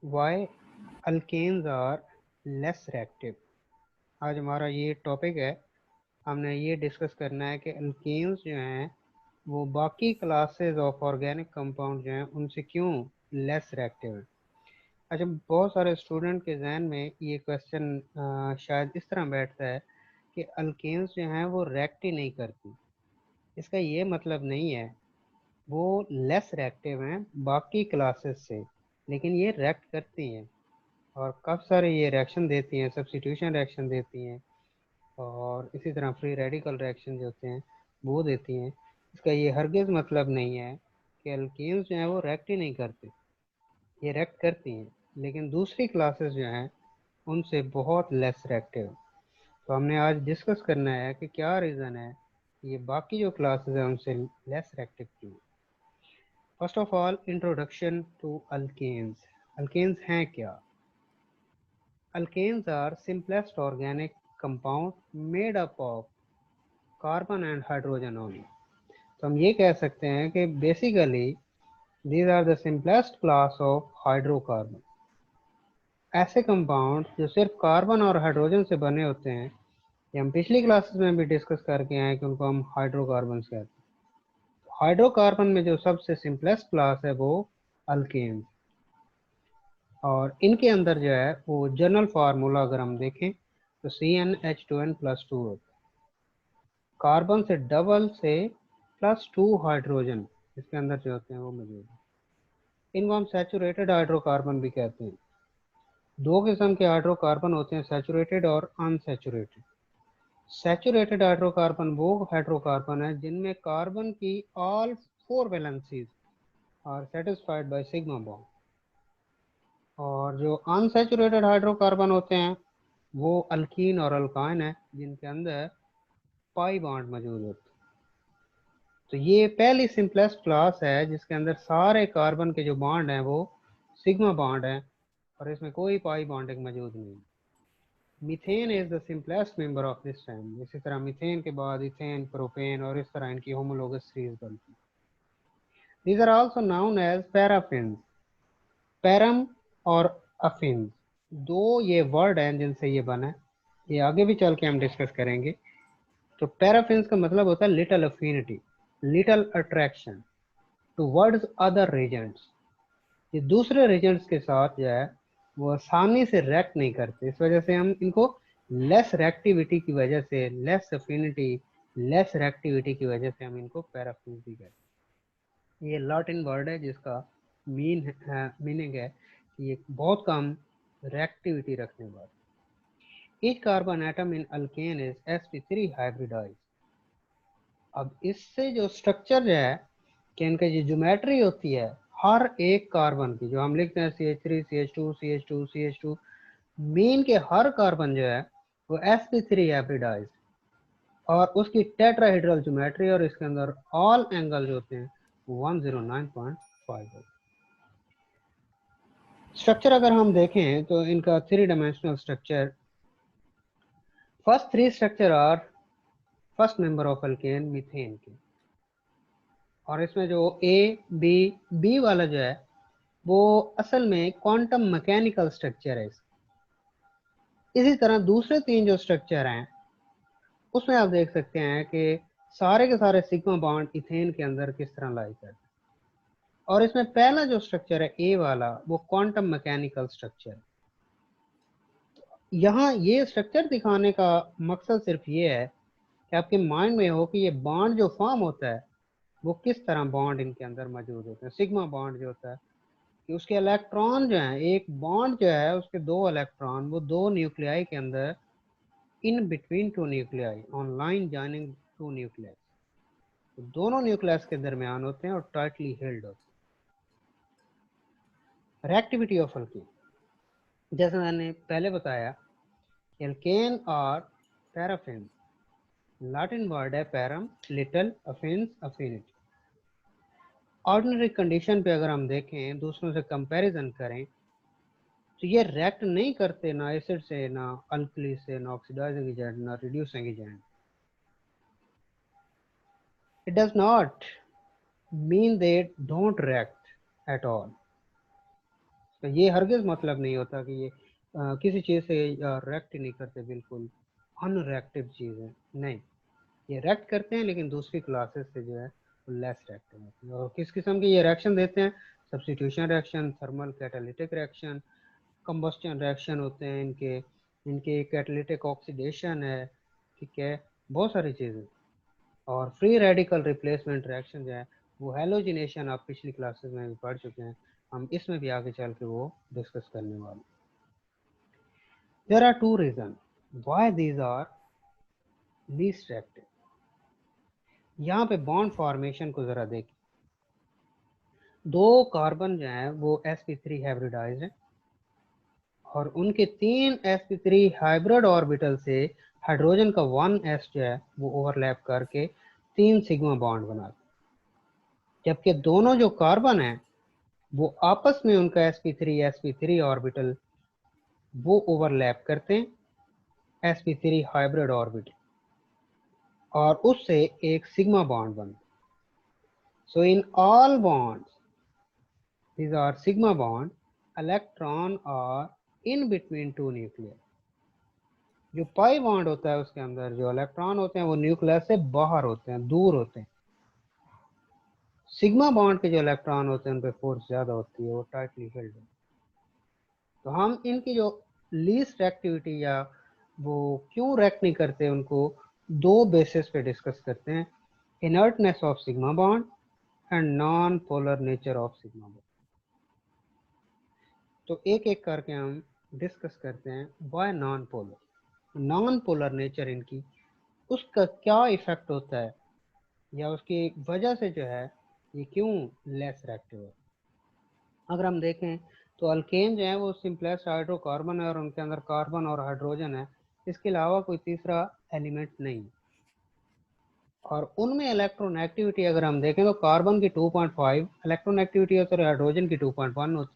Y alkanes are less reactive. आज हमारा ये टॉपिक है। हमने ये डिस्कस करना है कि अल्केन्स जो हैं वो बाकी क्लासेस ऑफ ऑर्गेनिक कंपाउंड जो हैं उनसे क्यों लेस रिएक्टिव हैं। अच्छा, बहुत सारे स्टूडेंट के जहन में ये क्वेश्चन शायद इस तरह बैठता है कि अल्केन्स जो हैं वो रिएक्ट ही नहीं करती। इसका ये मतलब नहीं है, वो लेस रिएक्टिव हैं बाकी क्लासेस से, लेकिन ये रिएक्ट करती हैं और काफ़ी सारे ये रिएक्शन देती हैं, सब्स्टिट्यूशन रिएक्शन देती हैं और इसी तरह फ्री रेडिकल रिएक्शन जो होते हैं वो देती हैं। इसका ये हरगिज़ मतलब नहीं है कि एल्केन्स जो हैं वो रिएक्ट ही नहीं करते, ये रिएक्ट करती हैं, लेकिन दूसरी क्लासेस जो हैं उनसे बहुत लेस रिएक्टिव। तो हमने आज डिस्कस करना है कि क्या रीज़न है ये बाकी जो क्लासेस हैं उनसे लेस रिएक्टिव क्यों। First of all, introduction to alkanes. Alkanes हैं क्या? Alkanes are simplest organic compound made up of carbon and hydrogen only. तो हम ये कह सकते हैं कि basically these are the simplest class of hydrocarbon. ऐसे कंपाउंड जो सिर्फ कार्बन और हाइड्रोजन से बने होते हैं, ये हम पिछली क्लासेस में भी डिस्कस करके आए कि उनको हम हाइड्रोकार्बन कहते हैं। हाइड्रोकार्बन में जो सबसे सिंपलेस्ट क्लास है वो अल्केन्स, और इनके अंदर जो है वो जनरल फार्मूला अगर हम देखें तो CnH2n+2 होता है। कार्बन से डबल से +2 हाइड्रोजन इसके अंदर जो होते हैं वो मौजूद है। इनको हम सैचुरेटेड हाइड्रोकार्बन भी कहते हैं। दो किस्म के हाइड्रोकार्बन होते हैं, सैचुरेटेड और अनसैचुरेटेड। सैचुरेटेड हाइड्रोकार्बन वो हाइड्रोकार्बन है जिनमें कार्बन की all 4 valencies are satisfied by sigma bond, और जो अनसैचुरेटेड हाइड्रोकार्बन होते हैं वो अल्कीन और अल्काइन है जिनके अंदर पाई बॉन्ड मौजूद होते हैं। तो ये पहली सिंपलेस्ट क्लास है जिसके अंदर सारे कार्बन के जो बॉन्ड हैं वो सिग्मा बॉन्ड हैं और इसमें कोई पाई बॉन्डिंग मौजूद नहीं। Methane is the simplest member of this family. इसी तरह मीथेन के बाद इथेन, प्रोपेन और इस तरह इनकी होमोलोगस सीरीज बनती है। These are also known as paraffins. Parum और अफिन्स, दो ये वर्ड हैं जिनसे ये बना है, ये आगे भी चल के हम डिस्कस करेंगे। तो पैराफिन्स का मतलब होता है little affinity, little attraction towards other regions. ये दूसरे रीजन्स के साथ जो है वो आसानी से रिएक्ट नहीं करते, इस वजह से हम इनको लेस रिएक्टिविटी की वजह से, लेस अफिनिटी, लेस रिएक्टिविटी की वजह से हम इनको पैराफिन्स भी कहते हैं। ये लैटिन वर्ड है जिसका मीनिंग है कि ये बहुत कम रिएक्टिविटी रखने वाला। Each carbon atom in alkane is sp3 hybridized. अब इससे जो स्ट्रक्चर जो है कि इनका जो ज्योमेट्री होती है हर एक कार्बन की, जो हम लिखते हैं CH3 CH2 CH2 CH2, mean के हर कार्बन जो है वो sp3 हाइब्रिडाइज्ड और उसकी टेट्राहेड्रल ज्योमेट्री और इसके अंदर ऑल एंगल जो होते हैं 109.5 होते हैं। स्ट्रक्चर अगर हम देखें तो इनका 3 dimensional structure, first 3 structure are first member of alkane methane के, और इसमें जो बी वाला जो है वो असल में क्वांटम मैकेनिकल स्ट्रक्चर है। इसी तरह दूसरे 3 जो स्ट्रक्चर हैं उसमें आप देख सकते हैं कि सारे के सारे सिग्मा बॉन्ड इथेन के अंदर किस तरह लाई करते हैं, और इसमें पहला जो स्ट्रक्चर है ए वाला वो क्वांटम मैकेनिकल स्ट्रक्चर है। यहाँ ये स्ट्रक्चर दिखाने का मकसद सिर्फ ये है कि आपके माइंड में हो कि ये बॉन्ड जो फॉर्म होता है वो किस तरह बॉन्ड इनके अंदर मौजूद होते हैं। सिग्मा बॉन्ड जो होता है कि उसके इलेक्ट्रॉन जो है, एक बॉन्ड जो है उसके 2 इलेक्ट्रॉन वो 2 न्यूक्लियाई के अंदर in between 2 nuclei on line joining 2 nucleus, तो दोनों न्यूक्लियस के दरमियान होते हैं और टाइटली हेल्ड होते हैं। रिएक्टिविटी ऑफ अल्केन, जैसे मैंने पहले बताया, एल्केन और पैराफिन, लैटिन वर्ड है parum, little, affinis, affinity. Ordinary condition पे अगर हम देखें, दूसरों से कंपैरिजन करें, तो ये रिएक्ट नहीं करते ना एसिड से, ना अल्कली से, ना ऑक्सीडाइजिंग एजेंट, ना reducing agent. It does not mean they don't react at all. तो ये हरगिज मतलब नहीं होता कि ये किसी चीज़ से रिएक्ट ही नहीं करते, बिल्कुल अनरिएक्टिव चीज़ है, नहीं, ये रिएक्ट करते हैं लेकिन दूसरी क्लासेस से जो है लेस रिएक्टिव होती है। और किस किस्म के ये रिएक्शन देते हैं? Substitution reaction, thermal catalytic reaction, combustion reaction होते हैं इनके, इनके कैटालिटिक ऑक्सीडेशन है, ठीक है, बहुत सारी चीज़ें। और फ्री रेडिकल रिप्लेसमेंट रिएक्शन जो है वो हैलोजिनेशन आप पिछली क्लासेस में भी पढ़ चुके हैं, हम इसमें भी आगे चल के वो डिस्कस करने वाले। There are two reason why these are least reactive. यहाँ पे बॉन्ड फॉर्मेशन को जरा देखिए, दो कार्बन जो है वो sp3 हाइब्रिडाइज्ड है और उनके 3 sp3 हाइब्रिड ऑर्बिटल से हाइड्रोजन का 1s जो है वो ओवरलैप करके 3 सिग्मा बॉन्ड बनाते, जबकि दोनों जो कार्बन है वो आपस में उनका sp3 ऑर्बिटल वो ओवरलैप करते हैं sp3 हाइब्रिड ऑर्बिटल और उससे एक सिग्मा बॉन्ड बनता है। So in all bonds these are sigma bond, electron are in between two nuclei। जो पाई बॉन्ड होता है उसके अंदर जो इलेक्ट्रॉन होते हैं वो न्यूक्लियस से बाहर होते हैं, दूर होते हैं। सिग्मा बॉन्ड के जो इलेक्ट्रॉन होते हैं उन पे फोर्स ज्यादा होती है, वो टाइटली हेल्ड है। तो हम इनकी जो लीस्ट एक्टिविटी या वो क्यों रेक्ट नहीं करते उनको दो बेसिस पे डिस्कस करते हैं, inertness of sigma bond and non polar nature of sigma bond. तो एक एक करके हम डिस्कस करते हैं वाई नॉन पोलर नेचर इनकी, उसका क्या इफेक्ट होता है या उसकी वजह से जो है ये क्यों लेस रिएक्टिव है। अगर हम देखें तो अल्केन जो है वो सिंपलेस्ट हाइड्रोकार्बन है और उनके अंदर कार्बन और हाइड्रोजन है, इसके अलावा कोई तीसरा एलिमेंट नहीं। और उनमें इलेक्ट्रॉन एक्टिविटी अगर हम देखें तो कार्बन की 2.5 इलेक्ट्रॉन एक्टिविटी होती है, हाइड्रोजन की 2.1 होती है।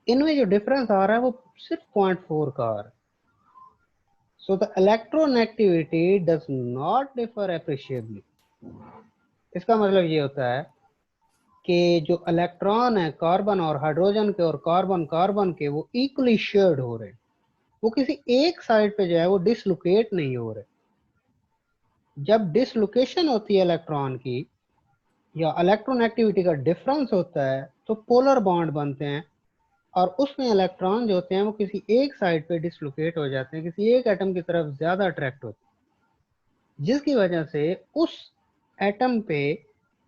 इनमें जो डिफरेंस आ रहा है वो सिर्फ 0.4 का आ रहा है। So the electronegativity does not differ appreciably। इसका मतलब ये होता है कि जो इलेक्ट्रॉन है कार्बन और हाइड्रोजन के और कार्बन कार्बन के वो इक्वली शेयर्ड हो रहे हैं, वो किसी एक साइड पे जो है वो डिसलोकेट नहीं हो रहे। जब डिसलोकेशन होती है इलेक्ट्रॉन की या इलेक्ट्रॉन एक्टिविटी का डिफरेंस होता है तो पोलर बॉन्ड बनते हैं और उसमें इलेक्ट्रॉन जो होते हैं वो किसी एक साइड पे डिसलोकेट हो जाते हैं, किसी एक एटम की तरफ ज्यादा अट्रैक्ट होते हैं, जिसकी वजह से उस एटम पे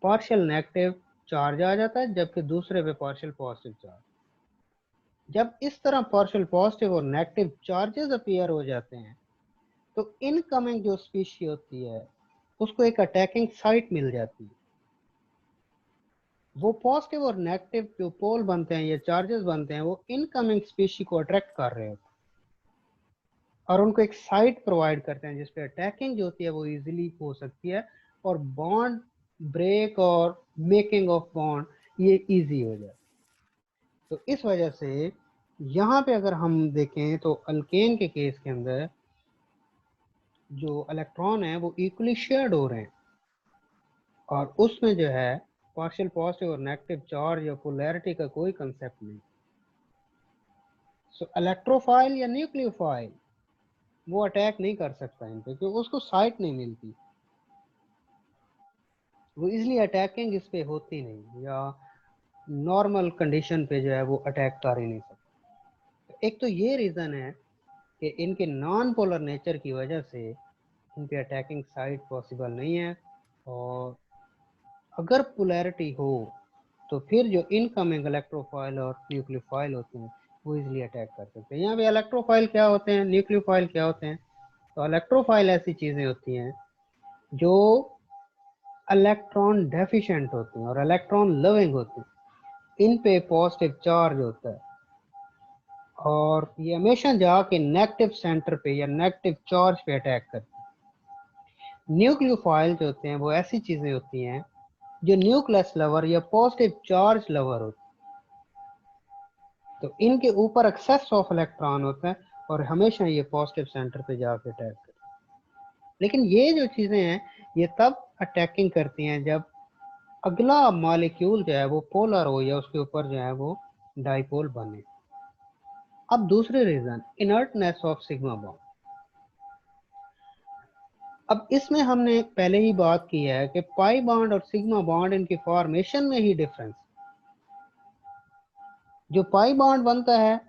पार्शियल नेगेटिव चार्ज आ जाता है जबकि दूसरे पे पार्शियल पॉजिटिव चार्ज। जब इस तरह पार्शियल पॉजिटिव और नेगेटिव चार्जेस अपीयर हो जाते हैं तो इनकमिंग जो स्पीशी होती है उसको एक अटैकिंग साइट मिल जाती है। वो पॉजिटिव और नेगेटिव जो पोल बनते हैं या चार्जेस बनते हैं वो इनकमिंग स्पीशी को अट्रैक्ट कर रहे होते हैं और उनको एक साइट प्रोवाइड करते हैं जिसपे अटैकिंग जो होती है वो इजीली हो सकती है और बॉन्ड ब्रेक और मेकिंग ऑफ बॉन्ड ये इजी हो जाए। तो इस वजह से यहाँ पे अगर हम देखें तो अल्केन के केस के अंदर जो इलेक्ट्रॉन है वो इक्वली शेयर्ड हो रहे हैं और उसमें जो है पार्शियल पॉजिटिव और नेगेटिव चार्ज या पोलैरिटी का कोई कंसेप्ट नहीं। सो इलेक्ट्रोफाइल या न्यूक्लियोफाइल वो अटैक नहीं कर सकता इन पे क्योंकि उसको साइट नहीं मिलती, वो इसलिए अटैकिंग इस पे होती नहीं या नॉर्मल कंडीशन पे जो है वो अटैक कर ही नहीं सकता। एक तो ये रीज़न है कि इनके नॉन पोलर नेचर की वजह से इन पे अटैकिंग साइट पॉसिबल नहीं है और अगर पोलैरिटी हो तो फिर जो इनकमिंग इलेक्ट्रोफाइल और न्यूक्लियोफाइल होते हैं वो इजीली अटैक कर सकते हैं। यहाँ पे इलेक्ट्रोफाइल क्या होते हैं, न्यूक्लियोफाइल क्या होते हैं? तो इलेक्ट्रोफाइल ऐसी चीज़ें होती हैं जो इलेक्ट्रॉन डेफिशिएंट होते हैं और इलेक्ट्रॉन लविंग होते हैं, इन पे पॉजिटिव चार्ज होता है और ये हमेशा जाके नेगेटिव सेंटर पे या नेगेटिव चार्ज पे अटैक करते हैं। न्यूक्लियोफाइल जो होते हैं वो ऐसी चीजें होती हैं जो न्यूक्लियस लवर या पॉजिटिव चार्ज लवर होते हैं, तो इनके ऊपर एक्सेस ऑफ इलेक्ट्रॉन होता है और हमेशा ये पॉजिटिव सेंटर पे जाके अटैक करते हैं। लेकिन ये जो चीजें हैं ये तब अटैकिंग करती हैं जब अगला मॉलिक्यूल जो है वो पोलर हो या उसके ऊपर जो है वो डाइपोल बने। अब दूसरी reason, inertness of sigma bond. अब इसमें हमने पहले ही बात की है कि पाई बॉन्ड और सिग्मा बॉन्ड इनकी फॉर्मेशन में ही डिफरेंस। जो पाई बॉन्ड बनता है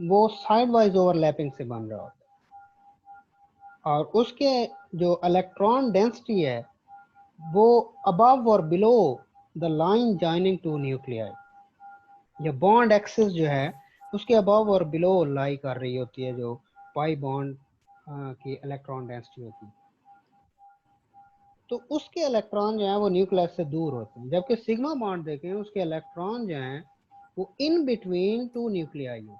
वो साइड वाइज ओवरलैपिंग से बन रहा होता है, और उसके जो इलेक्ट्रॉन डेंसिटी है वो अबव और below the line joining two nuclei. या बॉन्ड एक्सिस जो है उसके अबव और बिलो लाई कर रही होती है जो पाई बॉन्ड की इलेक्ट्रॉन डेंसिटी होती है। तो उसके इलेक्ट्रॉन जो है वो न्यूक्लियस से दूर होते हैं, जबकि सिग्मा बॉन्ड देखें उसके इलेक्ट्रॉन जो हैं वो इन बिटवीन टू न्यूक्लियाई है।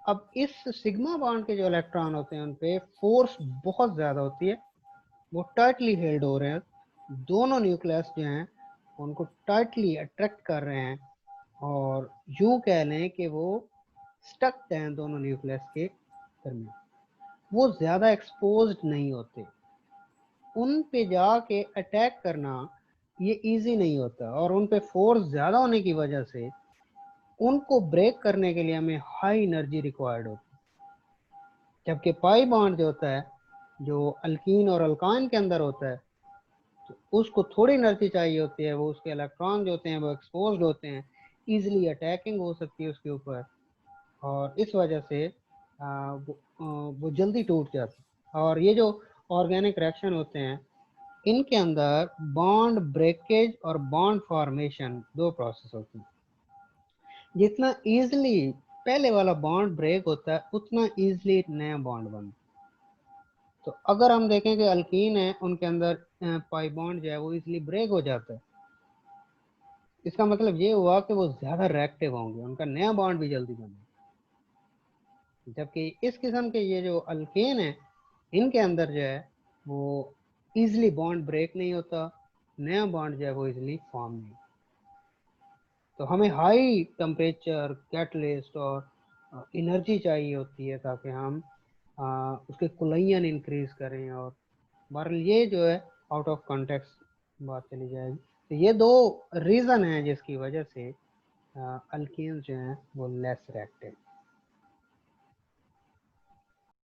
अब इस सिग्मा बॉन्ड के जो इलेक्ट्रॉन होते हैं उन पे फोर्स बहुत ज़्यादा होती है, वो टाइटली हेल्ड हो रहे हैं, दोनों न्यूक्लियस जो हैं उनको टाइटली अट्रैक्ट कर रहे हैं, और यूं कह लें कि वो स्टक हैं दोनों न्यूक्लियस के दरमियान, वो ज़्यादा एक्सपोज्ड नहीं होते। उन पे जाके अटैक करना ये इजी नहीं होता, और उन पे फोर्स ज़्यादा होने की वजह से उनको ब्रेक करने के लिए हमें हाई एनर्जी रिक्वायर्ड होती है। जबकि पाई बॉन्ड जो होता है, जो अल्कीन और अल्काइन के अंदर होता है, तो उसको थोड़ी एनर्जी चाहिए होती है, वो उसके इलेक्ट्रॉन जो होते हैं वो एक्सपोज्ड होते हैं, ईजिली अटैकिंग हो सकती है उसके ऊपर, और इस वजह से वो जल्दी टूट जाती है। और ये जो ऑर्गेनिक रिएक्शन होते हैं इनके अंदर बॉन्ड ब्रेकेज और बॉन्ड फॉर्मेशन दो प्रोसेस होते हैं। जितना इजीली पहले वाला बॉन्ड ब्रेक होता है उतना इजीली नया बॉन्ड बनता है। तो अगर हम देखें कि अल्कीन है उनके अंदर पाई बॉन्ड जो है वो इजीली ब्रेक हो जाता है, इसका मतलब ये हुआ कि वो ज्यादा रिएक्टिव होंगे, उनका नया बॉन्ड भी जल्दी बनेगा। जबकि इस किस्म के ये जो अल्केन है इनके अंदर जो है वो इजीली बॉन्ड ब्रेक नहीं होता, नया बॉन्ड जो है वो इजीली फॉर्म नहीं होता। तो हमें हाई टेम्परेचर, कैटलिस्ट और एनर्जी चाहिए होती है ताकि हम उसके कुलयन इंक्रीज करें। और बहरहाल ये जो है आउट ऑफ कॉन्टेक्स्ट बात चली जाएगी। तो ये दो रीज़न हैं जिसकी वजह से अल्कीन्स जो हैं वो लेस रिएक्टिव।